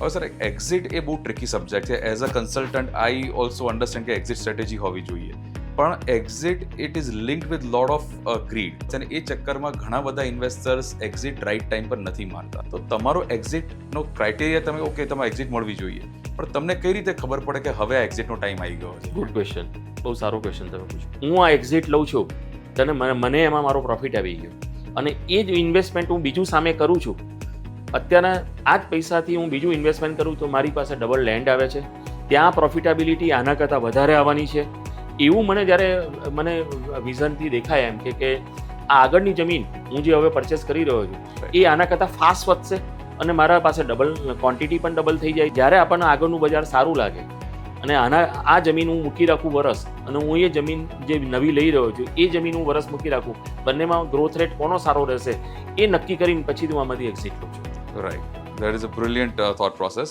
હવે sir exit એ બહુ tricky subject છે. As a consultant I also understand કે એક્ઝિટ સ્ટ્રેટેજી હોવી જોઈએ, પણ exit it is linked with lot of grid, અને એ ચક્કરમાં ઘણા બધા ઇન્વેસ્ટર્સ એક્ઝિટ રાઈટ ટાઈમ પર નથી માનતા. તો તમારો એક્ઝિટનો ક્રાઇટેરિયા તમે ઓકે તમારે એક્ઝિટ મળવી જોઈએ, પણ તમને કઈ રીતે ખબર પડે કે હવે આ એક્ઝિટનો ટાઈમ આવી ગયો છે? ગુડ ક્વેશ્ચન, બહુ સારો ક્વેશ્ચન તમે પૂછ્યો. હું આ એક્ઝિટ લઉં છું તને મને એમાં મારો પ્રોફિટ આવી ગયો, અને એ જ ઇન્વેસ્ટમેન્ટ હું બીજું સામે કરું છું. અત્યારના આ જ પૈસાથી હું બીજું ઇન્વેસ્ટમેન્ટ કરું તો મારી પાસે ડબલ લેન્ડ આવે છે, ત્યાં પ્રોફિટેબિલિટી આના કરતાં વધારે આવવાની છે. એવું મને જ્યારે મને વિઝનથી દેખાય એમ કે આ આગળની જમીન હું જે હવે પરચેસ કરી રહ્યો છું એ આના કરતાં ફાસ્ટ વધશે અને મારા પાસે ડબલ ક્વોન્ટિટી પણ ડબલ થઈ જાય. જ્યારે આપણને આગળનું બજાર સારું લાગે અને આ જમીન હું મૂકી રાખું વરસ, અને હું એ જમીન જે નવી લઈ રહ્યો છું એ જમીન હું વરસ મૂકી રાખું, બંનેમાં ગ્રોથ રેટ કોનો સારો રહેશે એ નક્કી કરીને પછી હું આમાંથી એક્ઝિટ લઉં છું. Right, that is a brilliant thought process.